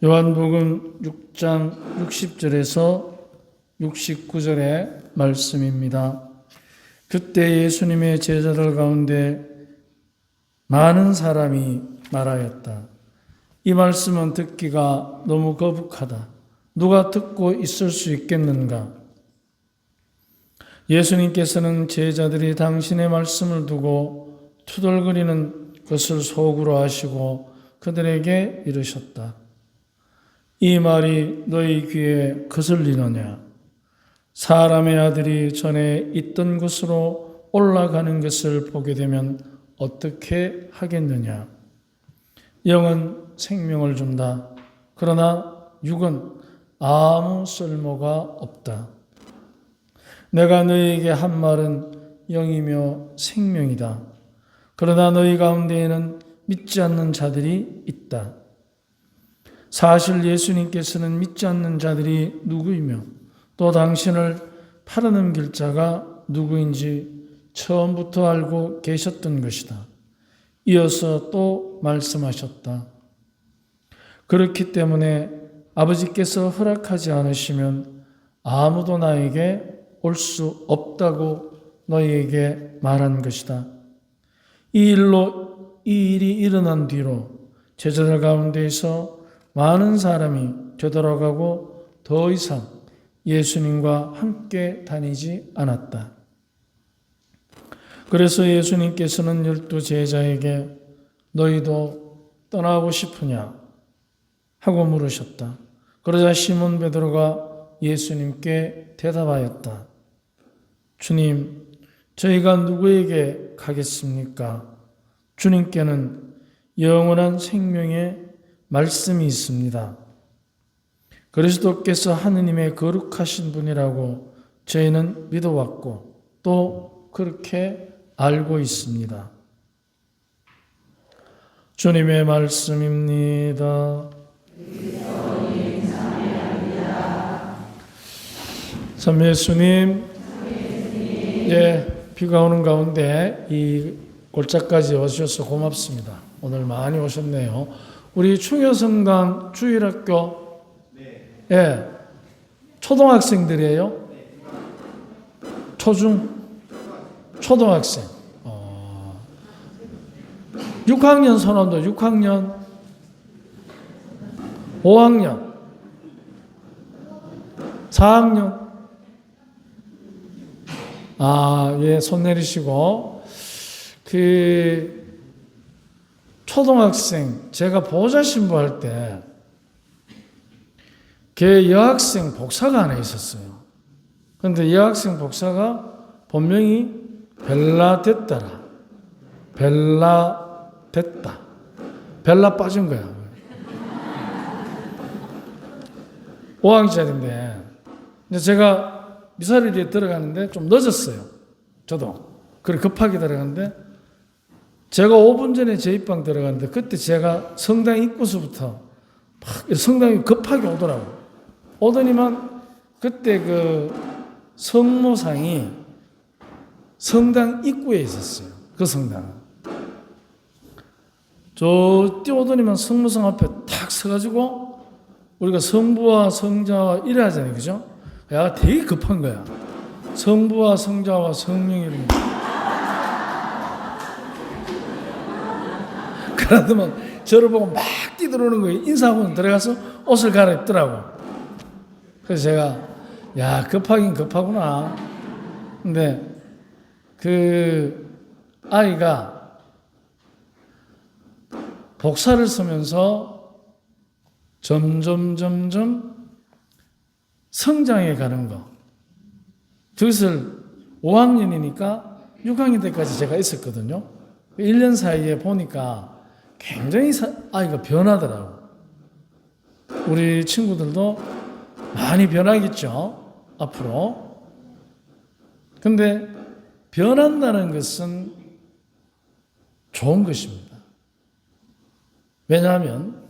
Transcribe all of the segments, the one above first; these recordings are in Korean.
요한복음 6장 60절에서 69절의 말씀입니다. 그때 예수님의 제자들 가운데 많은 사람이 말하였다. 이 말씀은 듣기가 너무 거북하다. 누가 듣고 있을 수 있겠는가? 예수님께서는 제자들이 당신의 말씀을 두고 투덜거리는 것을 속으로 아시고 그들에게 이르셨다. 이 말이 너희 귀에 거슬리느냐? 사람의 아들이 전에 있던 곳으로 올라가는 것을 보게 되면 어떻게 하겠느냐? 영은 생명을 준다. 그러나 육은 아무 쓸모가 없다. 내가 너희에게 한 말은 영이며 생명이다. 그러나 너희 가운데에는 믿지 않는 자들이 있다. 사실 예수님께서는 믿지 않는 자들이 누구이며 또 당신을 팔아넘길 자가 누구인지 처음부터 알고 계셨던 것이다. 이어서 또 말씀하셨다. 그렇기 때문에 아버지께서 허락하지 않으시면 아무도 나에게 올 수 없다고 너희에게 말한 것이다. 이 일이 일어난 뒤로 제자들 가운데에서 많은 사람이 되돌아가고 더 이상 예수님과 함께 다니지 않았다. 그래서 예수님께서는 12 제자에게 너희도 떠나고 싶으냐 하고 물으셨다. 그러자 시몬 베드로가 예수님께 대답하였다. 주님, 저희가 누구에게 가겠습니까? 주님께는 영원한 생명의 말씀이 있습니다. 그리스도께서 하느님의 거룩하신 분이라고 저희는 믿어왔고 또 그렇게 알고 있습니다. 주님의 말씀입니다. 참 예수님, 비가 오는 가운데 이 골짜까지 오셔서 고맙습니다. 오늘 많이 오셨네요. 우리 충효성당 주일학교 초등학생들이에요? 초등학생. 6학년 선원도 6학년, 5학년, 4학년. 손 내리시고. 초등학생, 제가 보호자 신부할 때, 걔 여학생 복사가 하나 있었어요. 그런데 여학생 복사가 본명이 벨라데따라. 벨라데따. 벨라 빠진 거야. 5학년짜리인데, 근데 제가 미사리에 들어가는데 좀 늦었어요. 저도. 그래 급하게 들어갔는데, 제가 5분 전에 제 입방 들어갔는데, 그때 제가 성당 입구서부터 막 성당이 급하게 오더라고요. 오더니만 그때 그 성모상이 성당 입구에 있었어요. 그 성당은. 저 뛰어오더니만 성모상 앞에 탁 서가지고 우리가 성부와 성자와 이래 하잖아요. 그죠? 야, 되게 급한 거야. 성부와 성자와 성령이 그러더만 저를 보고 막 뛰들어오는 거예요. 인사하고 들어가서 옷을 갈아입더라고. 그래서 제가 야, 급하긴 급하구나. 근데 그 아이가 복사를 쓰면서 점점 성장해 가는 거. 그것을 5학년이니까 6학년 때까지 제가 있었거든요. 1년 사이에 보니까 굉장히 아이가 변하더라고. 우리 친구들도 많이 변하겠죠, 앞으로. 근데 변한다는 것은 좋은 것입니다. 왜냐하면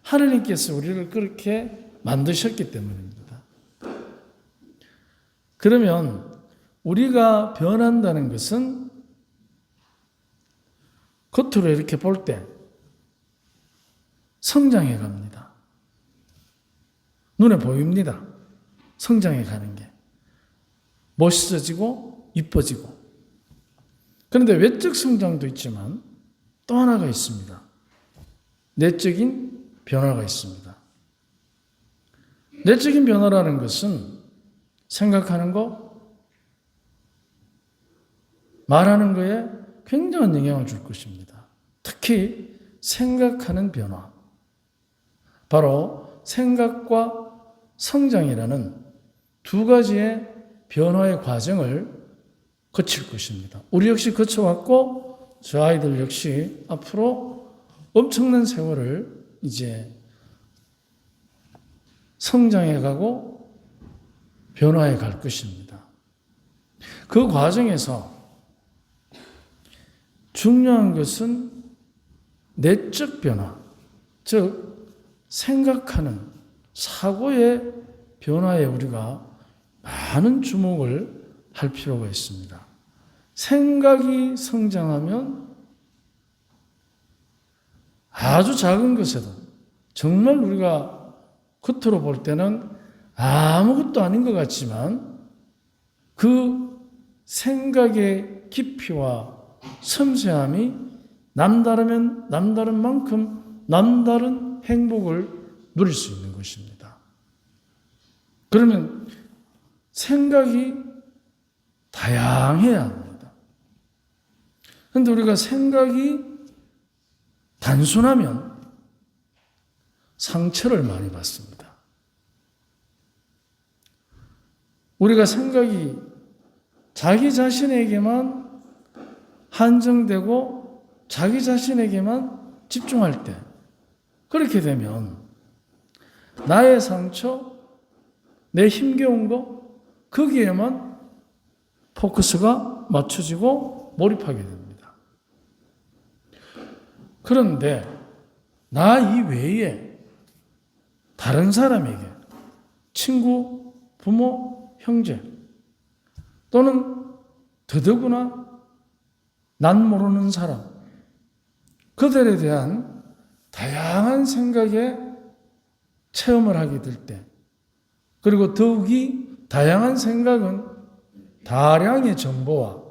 하느님께서 우리를 그렇게 만드셨기 때문입니다. 그러면 우리가 변한다는 것은 겉으로 이렇게 볼 때 성장해 갑니다. 눈에 보입니다. 성장해 가는 게. 멋있어지고 이뻐지고. 그런데 외적 성장도 있지만 또 하나가 있습니다. 내적인 변화가 있습니다. 내적인 변화라는 것은 생각하는 거, 말하는 거에 굉장한 영향을 줄 것입니다. 특히 생각하는 변화. 바로 생각과 성장이라는 두 가지의 변화의 과정을 거칠 것입니다. 우리 역시 거쳐왔고 저 아이들 역시 앞으로 엄청난 세월을 이제 성장해 가고 변화해 갈 것입니다. 그 과정에서 중요한 것은 내적 변화, 즉 생각하는 사고의 변화에 우리가 많은 주목을 할 필요가 있습니다. 생각이 성장하면 아주 작은 것에도 정말 우리가 겉으로 볼 때는 아무것도 아닌 것 같지만 그 생각의 깊이와 섬세함이 남다르면 남다른 만큼 남다른 행복을 누릴 수 있는 것입니다. 그러면 생각이 다양해야 합니다. 그런데 우리가 생각이 단순하면 상처를 많이 받습니다. 우리가 생각이 자기 자신에게만 한정되고 자기 자신에게만 집중할 때, 그렇게 되면 나의 상처, 내 힘겨운 거, 거기에만 포커스가 맞춰지고 몰입하게 됩니다. 그런데 나 이외에 다른 사람에게, 친구, 부모, 형제, 또는 더더구나 난 모르는 사람, 그들에 대한 다양한 생각에 체험을 하게 될 때, 그리고 더욱이 다양한 생각은 다량의 정보와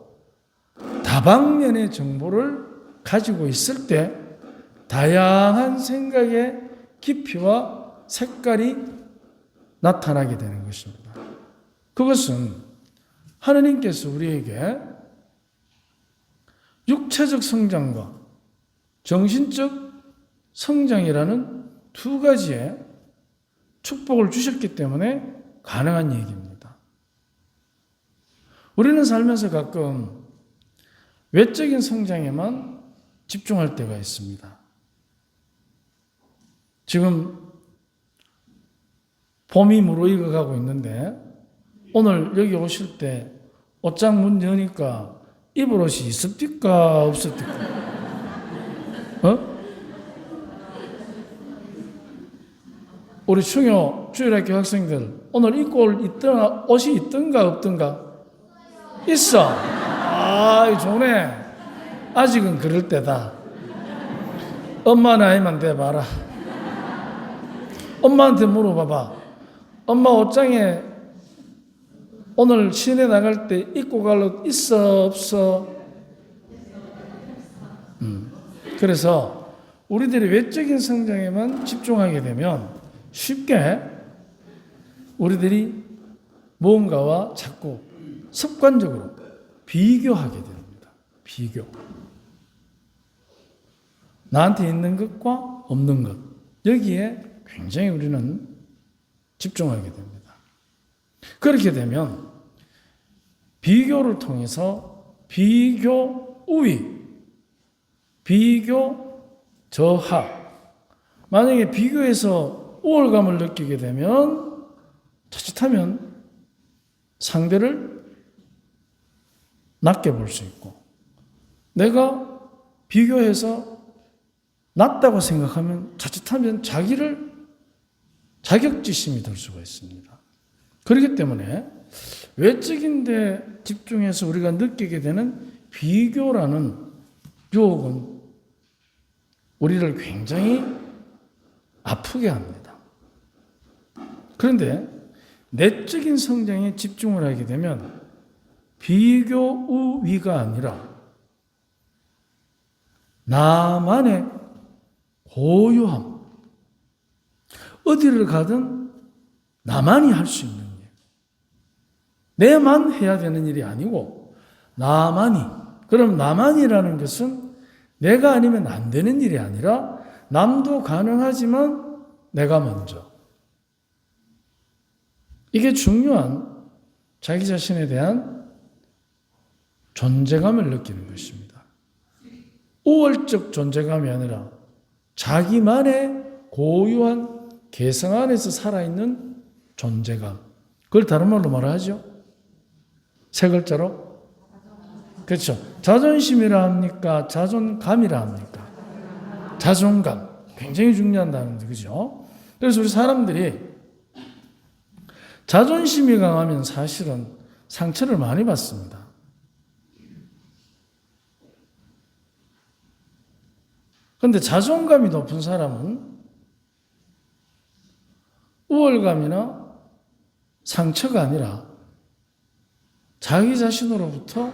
다방면의 정보를 가지고 있을 때 다양한 생각의 깊이와 색깔이 나타나게 되는 것입니다. 그것은 하느님께서 우리에게 육체적 성장과 정신적 성장이라는 두 가지의 축복을 주셨기 때문에 가능한 얘기입니다. 우리는 살면서 가끔 외적인 성장에만 집중할 때가 있습니다. 지금 봄이 무르익어 가고 있는데 오늘 여기 오실 때 옷장 문 여니까 입을 옷이 있습니까? 없습니까? 우리 충효 주일학교 학생들 오늘 입고 올 옷이 있던가 없던가? 있어. 아, 좋네. 아직은 그럴 때다. 엄마 나이만 돼봐라. 엄마한테 물어봐봐. 엄마 옷장에 오늘 시내 나갈 때 입고 갈 옷 있어 없어? 그래서 우리들이 외적인 성장에만 집중하게 되면 쉽게 우리들이 무언가와 자꾸 습관적으로 비교하게 됩니다. 비교. 나한테 있는 것과 없는 것. 여기에 굉장히 우리는 집중하게 됩니다. 그렇게 되면 비교를 통해서 비교 우위, 비교 저하. 만약에 비교해서 우월감을 느끼게 되면 자칫하면 상대를 낮게 볼 수 있고, 내가 비교해서 낮다고 생각하면 자칫하면 자기를 자격지심이 들 수가 있습니다. 그렇기 때문에 외적인 데 집중해서 우리가 느끼게 되는 비교라는 유혹은 우리를 굉장히 아프게 합니다. 그런데 내적인 성장에 집중을 하게 되면 비교 우위가 아니라 나만의 고유함, 어디를 가든 나만이 할 수 있는 일, 내만 해야 되는 일이 아니고 나만이. 그럼 나만이라는 것은 내가 아니면 안 되는 일이 아니라 남도 가능하지만 내가 먼저. 이게 중요한 자기 자신에 대한 존재감을 느끼는 것입니다. 우월적 존재감이 아니라 자기만의 고유한 개성 안에서 살아있는 존재감. 그걸 다른 말로 뭐라 하죠? 세 글자로? 그렇죠. 자존심이라 합니까? 자존감이라 합니까? 자존감. 굉장히 중요한 단어인데, 그죠? 그래서 우리 사람들이 자존심이 강하면 사실은 상처를 많이 받습니다. 그런데 자존감이 높은 사람은 우월감이나 상처가 아니라 자기 자신으로부터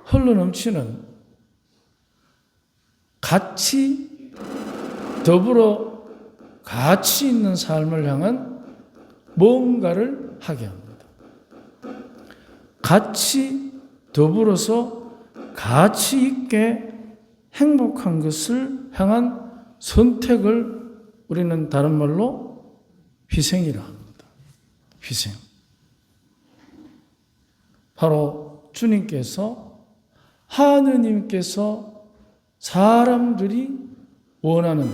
흘러넘치는 같이 더불어 가치 있는 삶을 향한 뭔가를 하게 합니다. 같이 더불어서 가치 있게 행복한 것을 향한 선택을 우리는 다른 말로 희생이라 합니다. 희생. 바로 주님께서, 하느님께서 사람들이 원하는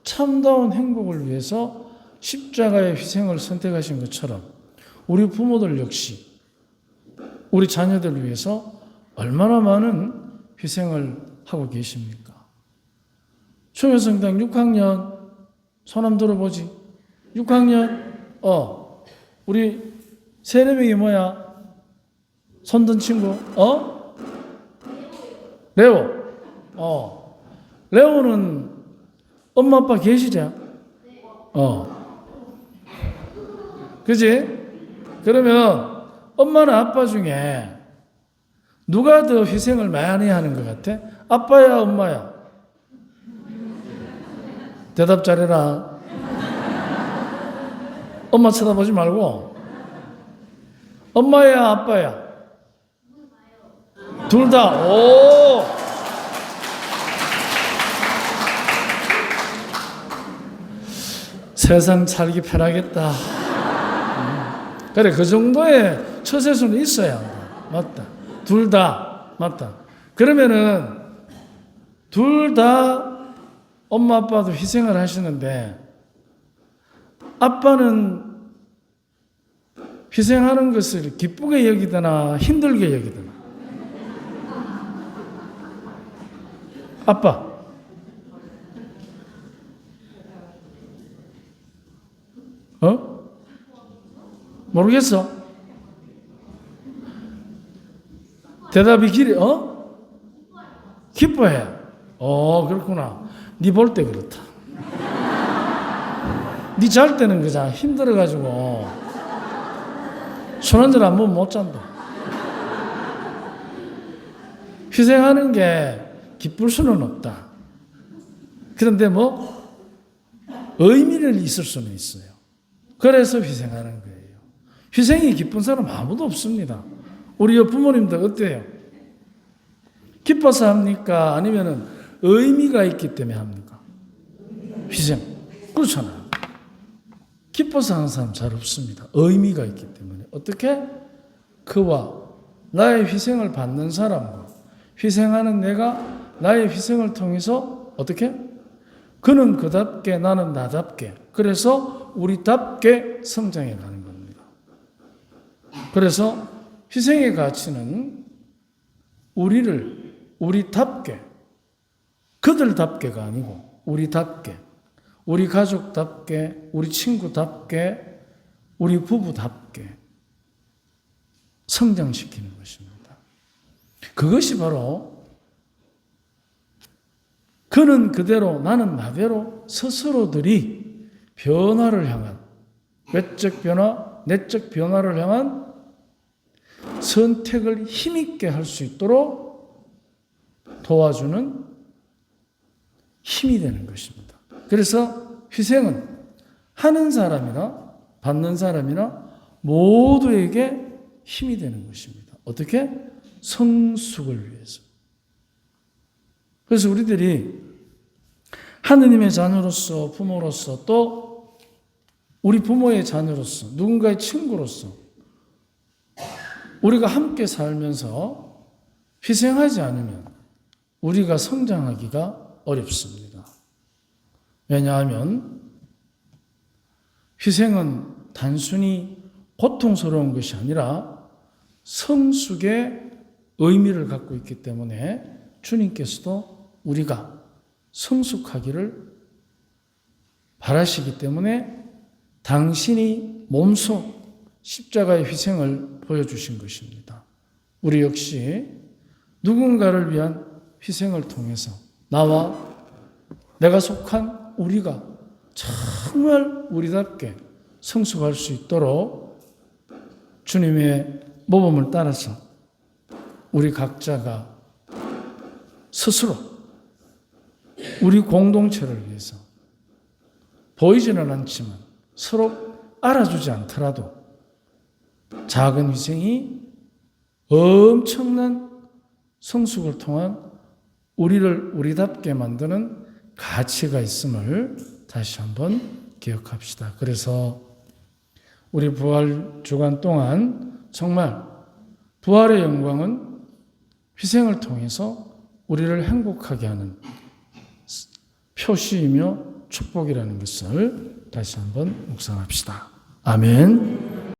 참다운 행복을 위해서 십자가의 희생을 선택하신 것처럼 우리 부모들 역시 우리 자녀들을 위해서 얼마나 많은 희생을 하고 계십니까? 초여성당 6학년 손 한번 들어보지. 6학년 우리 세네 명이 뭐야? 손든 친구 레오. 레오는 엄마 아빠 계시자? 그지? 그러면 엄마나 아빠 중에 누가 더 희생을 많이 하는 것 같아? 아빠야, 엄마야? 대답 잘해라. 엄마 쳐다보지 말고. 엄마야, 아빠야? 둘 다. 오! 세상 살기 편하겠다. 그래, 그 정도의 처세수는 있어야 한다. 맞다. 둘 다. 맞다. 그러면은 둘 다 엄마 아빠도 희생을 하시는데 아빠는 희생하는 것을 기쁘게 여기거나 힘들게 여기거나. 아빠. 모르겠어. 대답이 기뻐해. 그렇구나. 네 볼 때 그렇다. 네 잘 때는 그자 힘들어가지고 술 한잔 안 먹으면 못 잔다. 희생하는 게 기쁠 수는 없다. 그런데 의미는 있을 수는 있어요. 그래서 희생하는 거예요. 희생이 기쁜 사람 아무도 없습니다. 우리 부모님들 어때요? 기뻐서 합니까? 아니면은 의미가 있기 때문에 합니까? 희생. 그렇잖아요. 기뻐서 하는 사람 잘 없습니다. 의미가 있기 때문에. 어떻게? 그와 나의 희생을 받는 사람과 희생하는 내가 나의 희생을 통해서 어떻게? 그는 그답게 나는 나답게. 그래서 우리답게 성장해 가는 겁니다. 그래서 희생의 가치는 우리답게, 그들답게가 아니고 우리답게, 우리 가족답게, 우리 친구답게, 우리 부부답게 성장시키는 것입니다. 그것이 바로 그는 그대로 나는 나대로 스스로들이 변화를 향한 외적 변화, 내적 변화를 향한 선택을 힘있게 할 수 있도록 도와주는 힘이 되는 것입니다. 그래서 희생은 하는 사람이나 받는 사람이나 모두에게 힘이 되는 것입니다. 어떻게? 성숙을 위해서. 그래서 우리들이 하느님의 자녀로서, 부모로서, 또 우리 부모의 자녀로서, 누군가의 친구로서 우리가 함께 살면서 희생하지 않으면 우리가 성장하기가 어렵습니다. 왜냐하면 희생은 단순히 고통스러운 것이 아니라 성숙의 의미를 갖고 있기 때문에 주님께서도 우리가 성숙하기를 바라시기 때문에 당신이 몸소 십자가의 희생을 보여주신 것입니다. 우리 역시 누군가를 위한 희생을 통해서 나와 내가 속한 우리가 정말 우리답게 성숙할 수 있도록 주님의 모범을 따라서 우리 각자가 스스로 우리 공동체를 위해서 보이지는 않지만 서로 알아주지 않더라도 작은 희생이 엄청난 성숙을 통한 우리를 우리답게 만드는 가치가 있음을 다시 한번 기억합시다. 그래서 우리 부활 주간 동안 정말 부활의 영광은 희생을 통해서 우리를 행복하게 하는 표시이며 축복이라는 것을 다시 한번 묵상합시다. 아멘.